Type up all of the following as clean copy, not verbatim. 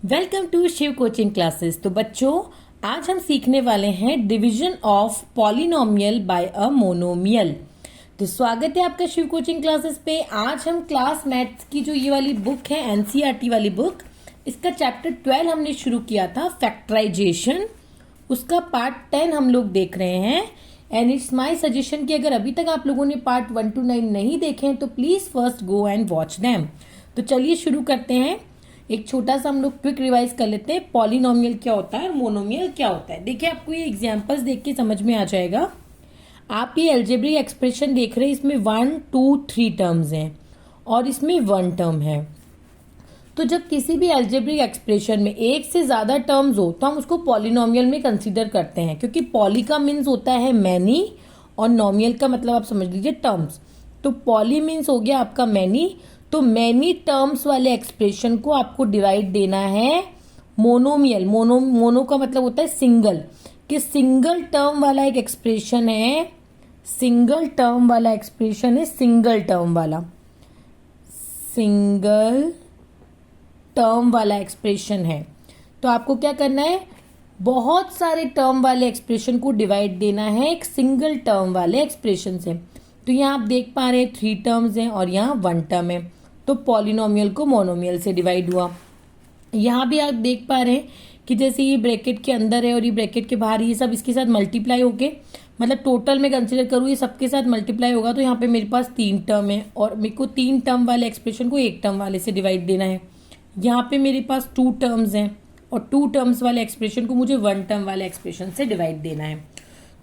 Welcome to Shiv coaching classes. तो बच्चों, आज हम सीखने वाले हैं division of polynomial by a monomial. तो स्वागत है आपका शिव कोचिंग क्लासेस पे। आज हम क्लास मैथ्स की जो ये वाली बुक है, एनसीईआरटी वाली बुक, इसका चैप्टर 12 हमने शुरू किया था, फैक्टराइजेशन। उसका पार्ट 10 हम लोग देख रहे हैं। एंड इट्स माई सजेशन कि अगर अभी तक आप लोगों ने पार्ट 1 to 9 नहीं देखे हैं तो please first go and watch them. तो चलिए शुरू करते हैं। एक छोटा सा हम लोग क्विक रिवाइज कर लेते हैं, पॉलिनोमियल क्या होता है और मोनोमियल क्या होता है। देखिए, आपको ये एग्जांपल्स देख के समझ में आ जाएगा। आप ये अलजेब्रिक एक्सप्रेशन देख रहे हैं, इसमें 1 2 3 टर्म्स हैं और इसमें 1 टर्म है। तो जब किसी भी अलजेब्रिक एक्सप्रेशन में एक से ज्यादा टर्म्स हो तो हम उसको पॉलिनोमियल में कंसीडर करते हैं, क्योंकि पॉली का मीन्स होता है मैनी और नोमियल का मतलब आप समझ लीजिए टर्म्स। तो पॉली मीन्स हो गया आपका मैनी। तो मैनी टर्म्स वाले एक्सप्रेशन को आपको डिवाइड देना है मोनोमियल। मोनो का मतलब होता है सिंगल, कि सिंगल टर्म वाला एक एक्सप्रेशन है, सिंगल टर्म वाला एक्सप्रेशन है, सिंगल टर्म वाला, सिंगल टर्म वाला एक्सप्रेशन है। तो आपको क्या करना है, बहुत सारे टर्म वाले एक्सप्रेशन को डिवाइड देना है एक सिंगल टर्म वाले एक्सप्रेशन से। तो यहाँ आप देख पा रहे हैं 3 टर्म्स हैं और यहाँ 1 टर्म है, तो पॉलिनोमियल को मोनोमियल से डिवाइड हुआ। यहाँ भी आप देख पा रहे हैं कि जैसे ये ब्रैकेट के अंदर है और ये ब्रैकेट के बाहर, ये सब इसके साथ मल्टीप्लाई होके, मतलब टोटल में कंसिडर करूँ ये सबके साथ मल्टीप्लाई होगा। तो यहाँ पे मेरे पास 3 टर्म है और मेरे को 3 टर्म वाले एक्सप्रेशन को 1 टर्म वाले से डिवाइड देना है। यहाँ पे मेरे पास 2 टर्म्स हैं और 2 टर्म्स वाले एक्सप्रेशन को मुझे 1 टर्म वाले एक्सप्रेशन से डिवाइड देना है।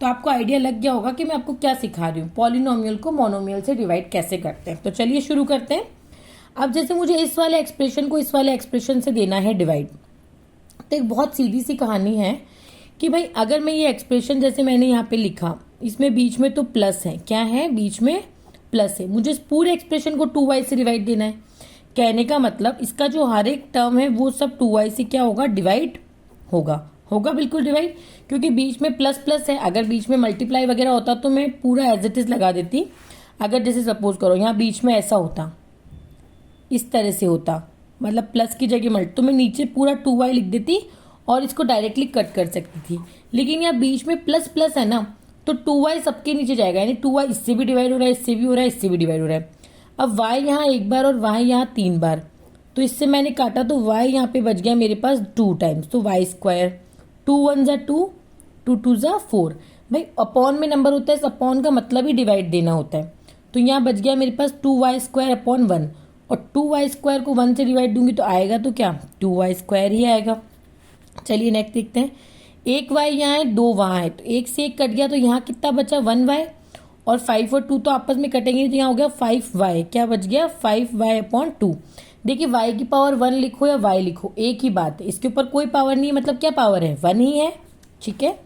तो आपको आइडिया लग गया होगा कि मैं आपको क्या सिखा रही हूँ, पॉलिनोमियल को मोनोमियल से डिवाइड कैसे करते हैं। तो चलिए शुरू करते हैं। अब जैसे मुझे इस वाले एक्सप्रेशन को इस वाले एक्सप्रेशन से देना है डिवाइड, तो एक बहुत सीधी सी कहानी है कि भाई अगर मैं ये एक्सप्रेशन जैसे मैंने यहाँ पे लिखा, इसमें बीच में तो प्लस है, क्या है बीच में प्लस है, मुझे इस पूरे एक्सप्रेशन को 2y से डिवाइड देना है। कहने का मतलब इसका जो हर एक टर्म है वो सब 2y से क्या होगा, डिवाइड होगा बिल्कुल डिवाइड, क्योंकि बीच में प्लस प्लस है। अगर बीच में मल्टीप्लाई वगैरह होता तो मैं पूरा एज इट इज लगा देती। अगर जैसे सपोज करो यहाँ बीच में ऐसा होता, इस तरह से होता, मतलब प्लस की जगह मल्टी, तो मैं नीचे पूरा 2y लिख देती और इसको डायरेक्टली कट कर सकती थी। लेकिन यहाँ बीच में प्लस प्लस है ना, तो 2y सबके नीचे जाएगा, यानी 2y इससे भी डिवाइड हो रहा है, इससे भी हो रहा है, इससे भी डिवाइड हो रहा है। अब y यहाँ एक बार और y यहाँ 3 बार, तो इससे मैंने काटा तो y यहाँ पे बच गया मेरे पास 2 टाइम्स, तो y स्क्वायर, 2 1 जा 2, 2 2 जा 4। भाई अपॉन में नंबर होता है, इस अपॉन का मतलब ही डिवाइड देना होता है। तो यहाँ बच गया मेरे पास 2y स्क्वायर अपॉन 1, और 2y स्क्वायर को 1 से डिवाइड दूंगी तो आएगा तो क्या, 2y स्क्वायर ही आएगा। चलिए नेक्स्ट देखते हैं। एक y यहाँ है, 2 वहाँ है, तो 1 से 1 कट गया, तो यहाँ कितना बचा 1y, और 5 और 2 तो आपस में कटेंगे, तो यहाँ हो गया 5y, क्या बच गया 5y अपॉन 2। देखिए y की पावर 1 लिखो या y लिखो एक ही बात है, इसके ऊपर कोई पावर नहीं है, मतलब क्या पावर है 1 ही है, ठीक है।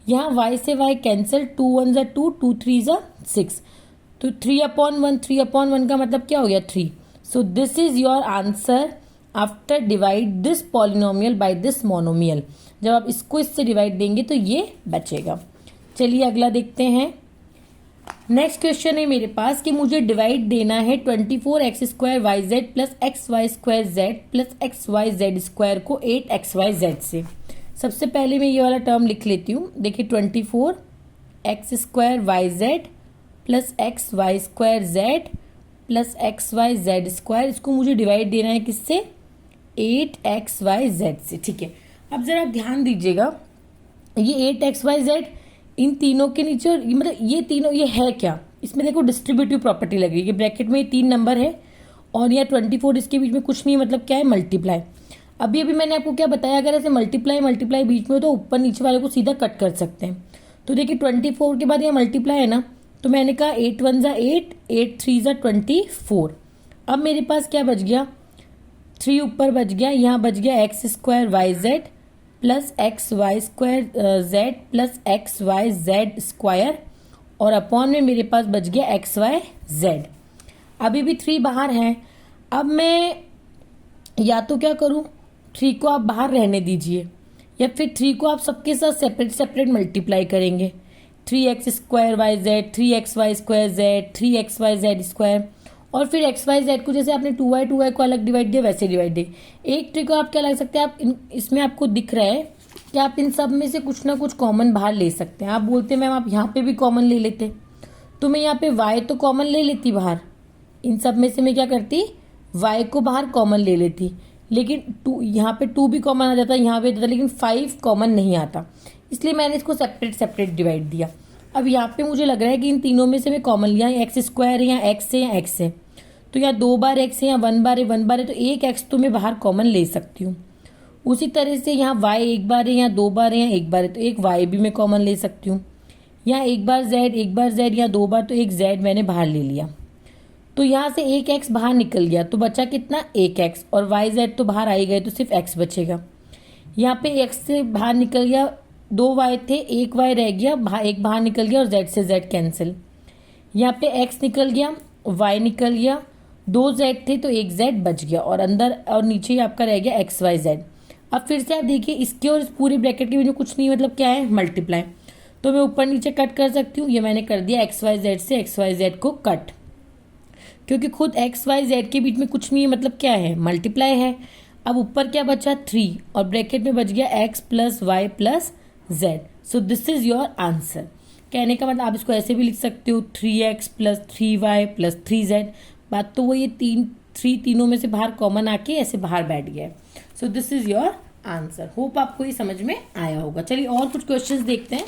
यहाँ y से y कैंसिल, 2 1 जा 2, 2 3 जा 6, तो 3 अपॉन 1, 3 अपॉन 1 का मतलब क्या हो गया 3। सो this is your answer after divide this polynomial by this monomial. जब आप इसको इससे डिवाइड देंगे तो ये बचेगा। चलिए अगला देखते हैं। नेक्स्ट क्वेश्चन है मेरे पास कि मुझे डिवाइड देना है 24x square Y Z plus X Y square Z plus X Y Z square को 8xy से। सबसे पहले मैं ये वाला टर्म लिख लेती हूँ। देखिए 24x square Y Z plus X Y square Z plus X Y Z square, इसको मुझे डिवाइड देना है किससे, 8xy से, ठीक है। अब जरा ध्यान दीजिएगा, ये 8xy इन तीनों के नीचे, मतलब ये तीनों, ये है क्या, इसमें देखो डिस्ट्रीब्यूटिव प्रॉपर्टी लग रही है। ब्रैकेट में ये 3 नंबर है और यह 24 इसके बीच में कुछ नहीं, मतलब क्या है मल्टीप्लाई। अभी मैंने आपको क्या बताया, अगर ऐसे मल्टीप्लाई बीच में हो तो ऊपर नीचे वाले को सीधा कट कर सकते हैं। तो देखिए 24 के बाद यह मल्टीप्लाई है ना, तो मैंने कहा 8 1 जा 8, 8 3 जा 24। अब मेरे पास क्या बच गया, 3 ऊपर बच गया, यहाँ बच गया X square Y Z plus X Y square Z plus X Y Z square, और अपॉन में मेरे पास बच गया एक्स वाई जेड। अभी भी 3 बाहर हैं। अब मैं या तो क्या करूं, 3 को आप बाहर रहने दीजिए, या फिर 3 को आप सबके साथ सेपरेट सेपरेट मल्टीप्लाई करेंगे। 3x square Y Z, 3xy square Z, 3xy Z square, और फिर एक्स वाई जेड को जैसे आपने टू वाई को अलग डिवाइड दिया वैसे डिवाइड दिए। एक ट्रिक आप क्या लगा सकते हैं, आप इसमें आपको दिख रहा है कि आप इन सब में से कुछ ना कुछ कॉमन बाहर ले सकते हैं। आप बोलते हैं मैम आप यहाँ पे भी कॉमन ले लेते, तो मैं यहाँ पे वाई तो कॉमन ले लेती बाहर, इन सब में से मैं क्या करती वाई को बाहर कॉमन ले लेती, लेकिन टू यहाँ पे टू भी कॉमन आ जाता, यहाँ पे आता, लेकिन 5 कॉमन नहीं आता, इसलिए मैंने इसको सेपरेट सेपरेट डिवाइड दिया। अब यहाँ पे मुझे लग रहा है कि इन तीनों में से मैं कॉमन लिया, एक्स स्क्वायर है या एक्स है या एक्स है, तो यहाँ 2 बार एक्स है या 1 बार है 1 बार है, तो एक एक्स तो मैं बाहर कॉमन ले सकती हूँ। उसी तरह से यहाँ वाई 1 बार है या 2 बार है या 1 बार है, तो एक वाई भी मैं कॉमन ले सकती हूँ। यहाँ 1 बार जेड या 2 बार, तो एक जेड मैंने बाहर ले लिया, तो यहाँ से एक एक्स बाहर निकल गया, तो बचा कितना एक एक्स, और वाई जेड तो बाहर आ ही गए, तो सिर्फ एक्स बचेगा। यहाँ पे एक्स से बाहर निकल गया, 2 वाई थे, एक वाई रह गया, एक बाहर निकल गया और जेड से जेड कैंसिल। यहाँ पे एक्स निकल गया, वाई निकल गया, 2 जेड थे तो एक जेड बच गया, और अंदर और नीचे ही आपका रह गया एक्स वाई जेड। अब फिर से आप देखिए इसके और इस पूरे ब्रैकेट के बीच में कुछ नहीं, मतलब क्या है मल्टीप्लाई, तो मैं ऊपर नीचे कट कर सकती हूँ। ये मैंने कर दिया एक्स वाई जेड से एक्स वाई जेड को कट, क्योंकि खुद एक्स वाई जेड के बीच में कुछ नहीं है, मतलब क्या है मल्टीप्लाई है। अब ऊपर क्या बचा 3, और ब्रैकेट में बच गया X plus Y plus Z. So this is your answer. कहने का मतलब आप इसको ऐसे भी लिख सकते हो 3x plus 3y plus 3z। बात तो वो ये तीनों में से बाहर कॉमन आके ऐसे बाहर बैठ गया है। सो this is your answer. Hope आपको ये समझ में आया होगा। चलिए और कुछ क्वेश्चंस देखते हैं,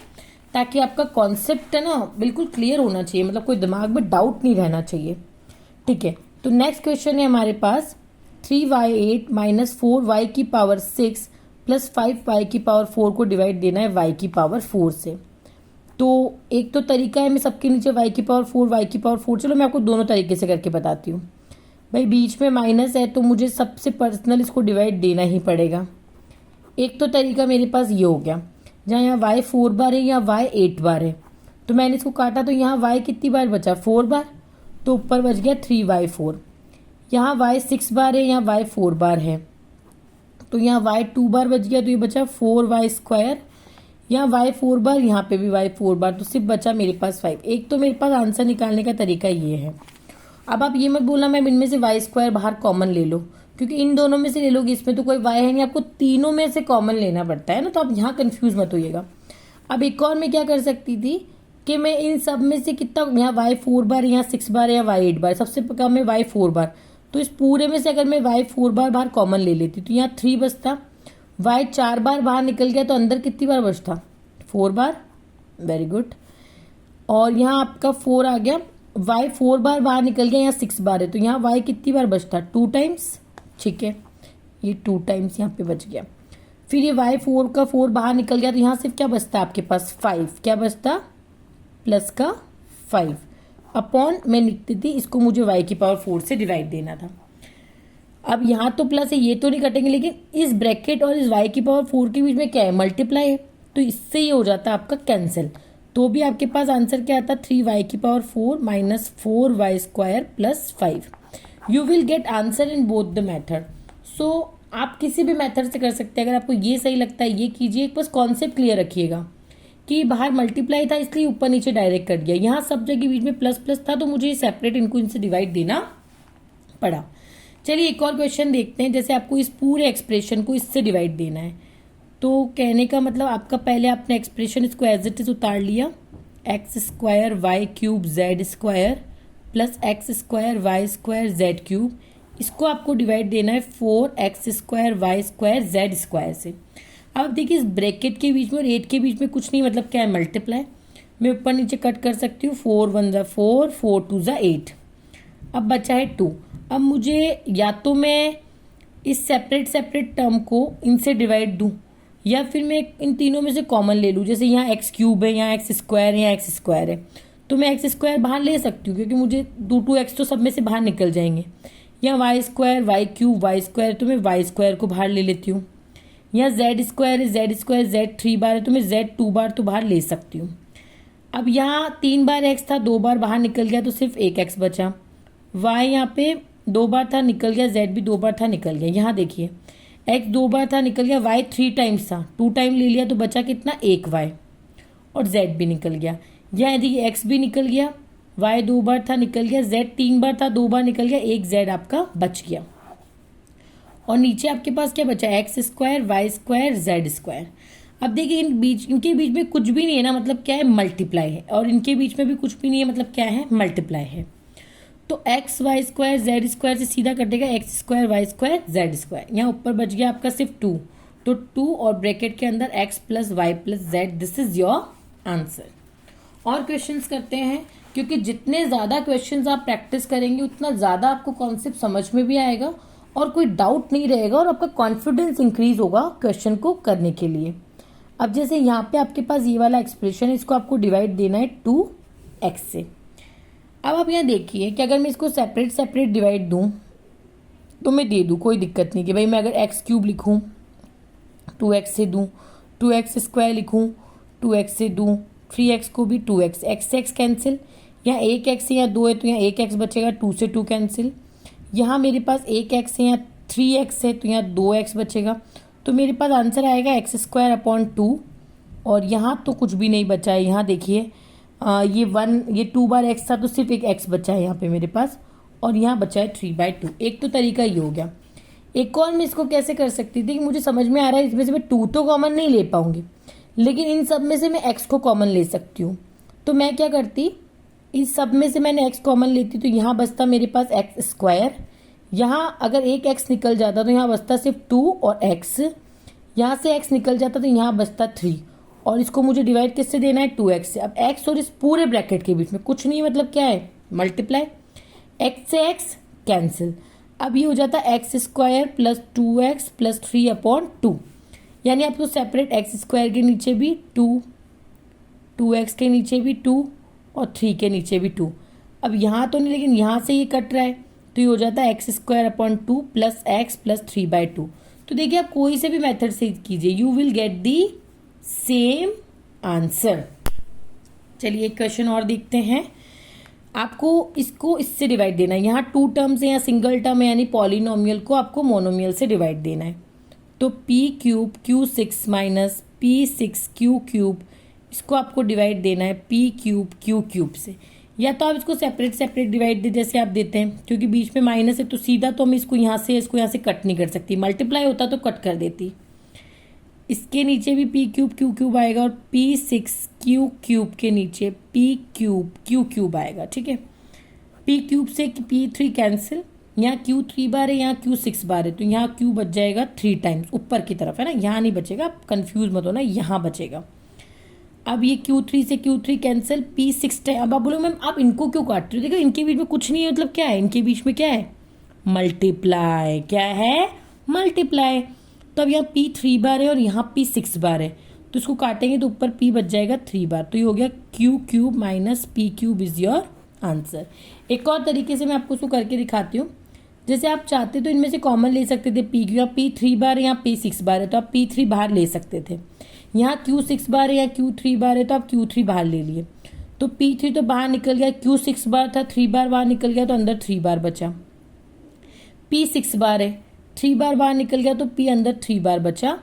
ताकि आपका कॉन्सेप्ट है ना बिल्कुल क्लियर होना चाहिए, मतलब कोई दिमाग में डाउट नहीं रहना चाहिए। ठीक है, तो नेक्स्ट क्वेश्चन है हमारे पास 3y8 माइनस 4y की पावर 6 प्लस 5y की पावर 4 को डिवाइड देना है y की पावर 4 से। तो एक तो तरीका है, मैं सबके नीचे y की पावर 4 y की पावर 4, चलो मैं आपको दोनों तरीके से करके बताती हूँ। भाई बीच में माइनस है तो मुझे सबसे पर्सनल इसको डिवाइड देना ही पड़ेगा। एक तो तरीका मेरे पास ये हो गया, जहाँ यहाँ y 4 बार है या y 8 बार है, तो मैंने इसको काटा तो यहाँ y कितनी बार बचा 4 बार, तो ऊपर बच गया 3y4। यहाँ y 6 बार है या y 4 बार है, तो यहाँ y 2 बार बच गया, तो ये बचा 4y स्क्वायर। यहाँ y 4 बार, यहाँ पे भी y 4 बार, तो सिर्फ बचा मेरे पास 5। एक तो मेरे पास आंसर निकालने का तरीका ये है। अब आप ये मत बोलना मैम इनमें से y स्क्वायर बाहर कॉमन ले लो, क्योंकि इन दोनों में से ले लोगे, इसमें तो कोई y है नहीं, आपको तीनों में से कॉमन लेना पड़ता है ना, तो आप यहाँ कंफ्यूज मत होइएगा। अब एक और मैं क्या कर सकती थी कि मैं इन सब में से कितना, यहाँ y 4 बार, यहाँ 6 बार या y 8 बार, सबसे कम है y 4 बार, तो इस पूरे में से अगर मैं y 4 बार बाहर कॉमन ले लेती तो यहाँ 3 बचता, y 4 बार बाहर निकल गया तो अंदर कितनी बार बचता 4 बार, वेरी गुड। और यहाँ आपका 4 आ गया, y 4 बार बाहर निकल गया, यहाँ 6 बार है, तो यहाँ y कितनी बार बचता 2 टाइम्स, ठीक है, ये 2 टाइम्स यहाँ पे बच गया। फिर ये y 4 का 4 बाहर निकल गया, तो यहाँ सिर्फ क्या बचता आपके पास 5, क्या बचता प्लस का 5 अपॉन, मैं लिखती थी इसको, मुझे y की पावर 4 से डिवाइड देना था। अब यहाँ तो प्लस है, ये तो नहीं कटेंगे, लेकिन इस ब्रैकेट और इस y की पावर 4 के बीच में क्या है मल्टीप्लाई है, तो इससे ये हो जाता है आपका कैंसिल। तो भी आपके पास आंसर क्या आता 3y की power 4 minus 4y square plus 5। You will get answer in both the method. So आप किसी भी मेथड से कर सकते हैं, अगर आपको ये सही लगता है ये कीजिए, बस कॉन्सेप्ट क्लियर रखिएगा कि बाहर मल्टीप्लाई था इसलिए ऊपर नीचे डायरेक्ट कर दिया, यहाँ सब जगह बीच में प्लस प्लस था तो मुझे सेपरेट इनको इनसे डिवाइड देना पड़ा। चलिए एक और क्वेश्चन देखते हैं, जैसे आपको इस पूरे एक्सप्रेशन को इससे डिवाइड देना है, तो कहने का मतलब आपका पहले आपने एक्सप्रेशन इसको एज इट इज उतार लिया, X square Y cube Z square plus X square Y square Z cube, इसको आपको डिवाइड देना है 4x square Y square Z square से। अब देखिए इस ब्रैकेट के बीच में और 8 के बीच में कुछ नहीं, मतलब क्या है मल्टीप्लाई, मैं ऊपर नीचे कट कर सकती हूँ, 4 1 ज़ा 4, 4 2 ज़ा 8, अब बचा है 2। अब मुझे या तो मैं इस सेपरेट टर्म को इनसे डिवाइड दूँ, या फिर मैं इन तीनों में से कॉमन ले लूँ, जैसे यहाँ एक्स क्यूब है, यहाँ एक्स स्क्वायर है, यहाँ एक्स स्क्वायर है, तो मैं एक्स स्क्वायर बाहर ले सकती हूँ, क्योंकि मुझे 2 एक्स तो सब में से बाहर निकल जाएंगे। यहाँ Y square Y cube Y square, तो मैं वाई स्क्वायर को बाहर ले लेती हूँ। यहाँ जेड स्क्वायर है, जेड स्क्वायर जेड 3 बार है, तो मैं जेड 2 बार तो बाहर ले सकती हूँ। अब यहाँ 3 बार एक्स था, 2 बार बाहर निकल गया, तो सिर्फ एक एक्स बचा। वाई यहाँ पे 2 बार था निकल गया, जेड भी 2 बार था निकल गया। यहाँ देखिए एक्स 2 बार था निकल गया, वाई 3 टाइम्स था 2 टाइम ले लिया, तो बचा कितना 1 वाई, और जेड भी निकल गया। यहाँ देखिए एक्स भी निकल गया, y 2 बार था निकल गया, z 3 बार था 2 बार निकल गया, एक z आपका बच गया। और नीचे आपके पास क्या बचा, X square Y square Z square. अब देखिए इनके बीच में कुछ भी नहीं है ना, मतलब क्या है, मल्टीप्लाई है, और इनके बीच में भी कुछ भी नहीं है, मतलब क्या है, मल्टीप्लाई है। तो X Y square Z square से सीधा कटेगा X square Y square Z square. यहाँ ऊपर बच गया आपका सिर्फ 2, तो 2 और ब्रैकेट के अंदर X plus Y plus Z, this is your answer. और क्वेश्चंस करते हैं, क्योंकि जितने ज़्यादा क्वेश्चंस आप प्रैक्टिस करेंगे उतना ज़्यादा आपको कॉन्सेप्ट समझ में भी आएगा और कोई डाउट नहीं रहेगा और आपका कॉन्फिडेंस इंक्रीज होगा क्वेश्चन को करने के लिए। अब जैसे यहाँ पे आपके पास ये वाला एक्सप्रेशन है, इसको आपको डिवाइड देना है 2x से। अब आप यहाँ देखिए कि अगर मैं इसको सेपरेट सेपरेट डिवाइड दूँ तो मैं दे दूँ, कोई दिक्कत नहीं कि भाई मैं अगर एक्स क्यूब लिखूँ 2x से दूँ, 2x स्क्वायर लिखूँ 2x से दूँ, 3x को भी 2x, x से x कैंसिल, यहाँ एक x है यहाँ 2 है तो यहाँ एक x बचेगा, 2 से 2 कैंसिल, यहाँ मेरे पास एक x है यहाँ 3x है तो यहाँ 2x बचेगा, तो मेरे पास आंसर आएगा एक्स स्क्वायर अपॉन 2। और यहाँ तो कुछ भी नहीं बचा है, यहाँ देखिए ये 2 बार x था तो सिर्फ एक x बचा है यहाँ पे मेरे पास, और यहाँ बचा है 3/2। एक तो तरीका ये हो गया। एक और मैं इसको कैसे कर सकती थी कि मुझे समझ में आ रहा है इसमें से मैं 2 तो कॉमन नहीं ले पाऊंगी, लेकिन इन सब में से मैं x को कॉमन ले सकती हूँ। तो मैं क्या करती, इस सब में से मैंने x कॉमन लेती तो यहाँ बचता मेरे पास एक्स स्क्वायर, यहाँ अगर एक x निकल जाता तो यहाँ बचता सिर्फ 2 और x, यहाँ से x निकल जाता तो यहाँ बचता 3, और इसको मुझे डिवाइड किससे देना है 2x से। अब x और इस पूरे ब्रैकेट के बीच में कुछ नहीं, मतलब क्या है, मल्टीप्लाई, x से x कैंसिल। अब ये हो जाता है x square plus 2x plus 3/2, यानी आपको सेपरेट एक्स स्क्वायर के नीचे भी 2, 2x के नीचे भी 2 और 3 के नीचे भी 2। अब यहाँ तो नहीं, लेकिन यहाँ से ये कट रहा है तो ये हो जाता है x square upon 2 plus x plus 3/2। तो देखिए आप कोई से भी मेथड से कीजिए, you will get the same answer. चलिए एक क्वेश्चन और देखते हैं। आपको इसको इससे डिवाइड देना है, यहाँ 2 टर्म्स है, यहाँ सिंगल टर्म है, यानी पॉलिनोमियल को आपको मोनोमियल से डिवाइड देना है। तो p³ q6 minus p6 q³ इसको आपको डिवाइड देना है p³ q³ से, या तो आप इसको सेपरेट सेपरेट डिवाइड दे जैसे आप देते हैं, क्योंकि बीच में माइनस है तो सीधा तो हम इसको यहाँ से कट नहीं कर सकती, मल्टीप्लाई होता तो कट कर देती। इसके नीचे भी p³ q³ आएगा और p6 q³ के नीचे p³ q³ आएगा, ठीक है। p³ से p3 कैंसिल, यहाँ q3 बार है यहाँ q6 बार है तो यहाँ q बच जाएगा 3 टाइम्स, ऊपर की तरफ है ना, यहाँ नहीं बचेगा, आप कंफ्यूज मत होना, यहाँ बचेगा। अब ये q3 से q3 कैंसिल, p6 टाइम। अब आप बोलो मैम आप इनको क्यों काट रहे हो, देखो इनके बीच में कुछ नहीं है, मतलब क्या है, इनके बीच में क्या है, मल्टीप्लाई। क्या है, मल्टीप्लाई। तो अब यहाँ p3 बार है और यहाँ p6 बार है, तो इसको काटेंगे तो ऊपर p बच जाएगा 3 बार, तो ये हो गया q³ minus p³ is your answer. एक और तरीके से मैं आपको उसको करके दिखाती हूँ। जैसे आप चाहते तो इनमें से कॉमन ले सकते थे, p यहाँ p3 बार है यहाँ p6 बार है तो आप p3 बाहर ले सकते थे, यहाँ q6 बार है या q3 बार है तो आप q3 बाहर ले लिए, तो p3 तो बाहर निकल गया, q6 बार था 3 बार बाहर निकल गया तो अंदर 3 बार बचा, p6 बार है 3 बार बाहर निकल गया तो p अंदर 3 बार बचा,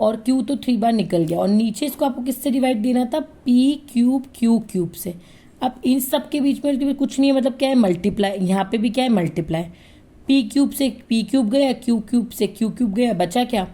और q तो 3 बार निकल गया, और नीचे इसको आपको किससे डिवाइड देना था, p³ q³ से। अब इन सब के बीच में कुछ नहीं है, मतलब क्या है, मल्टीप्लाई। यहाँ पे भी क्या है, मल्टीप्लाई। p³ से p³ गया, q³ से q³ गया, बचा क्या,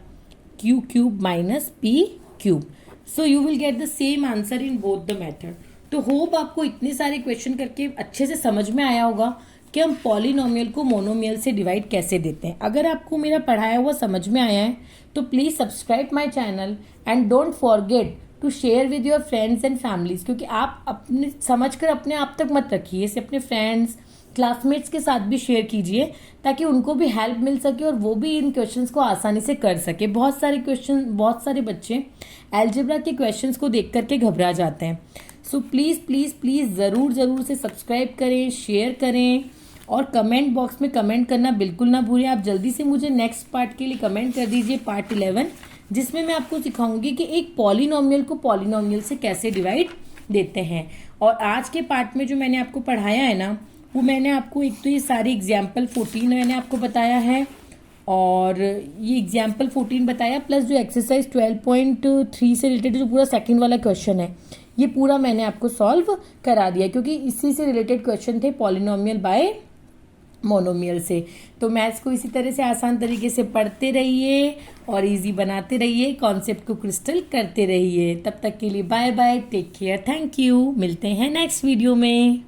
q³ minus p³। So you will get the same answer in both the method. तो होप आपको इतने सारे क्वेश्चन करके अच्छे से समझ में आया होगा कि हम पॉलिनोमियल को मोनोमियल से डिवाइड कैसे देते हैं। अगर आपको मेरा पढ़ाया हुआ समझ में आया है तो please subscribe my channel and don't forget to share with your friends and families, क्योंकि आप अपने समझकर अपने आप तक मत रखिए, इसे अपने फ्रेंड्स क्लासमेट्स के साथ भी शेयर कीजिए ताकि उनको भी हेल्प मिल सके और वो भी इन क्वेश्चंस को आसानी से कर सके। बहुत सारे बच्चे अलजेब्रा के क्वेश्चंस को देख करके घबरा जाते हैं। सो प्लीज़ प्लीज़ प्लीज़ ज़रूर से सब्सक्राइब करें, शेयर करें और कमेंट बॉक्स में कमेंट करना बिल्कुल ना भूलें। आप जल्दी से मुझे नेक्स्ट पार्ट के लिए कमेंट कर दीजिए, पार्ट 11, जिसमें मैं आपको सिखाऊंगी कि एक पॉलिनोमियल को पॉलिनोमियल से कैसे डिवाइड देते हैं। और आज के पार्ट में जो मैंने आपको पढ़ाया है ना, वो मैंने आपको एक तो ये सारी एग्जाम्पल 14 मैंने आपको बताया है, और ये एग्जाम्पल 14 बताया, प्लस जो एक्सरसाइज 12.3 से रिलेटेड जो पूरा सेकंड वाला क्वेश्चन है, ये पूरा मैंने आपको सॉल्व करा दिया, क्योंकि इसी से रिलेटेड क्वेश्चन थे पॉलिनोमियल बाय मोनोमियल से। तो मैथ्स को इसी तरह से आसान तरीके से पढ़ते रहिए और इजी बनाते रहिए, कॉन्सेप्ट को क्रिस्टल करते रहिए। तब तक के लिए bye bye, take care, thank you. मिलते हैं नेक्स्ट वीडियो में।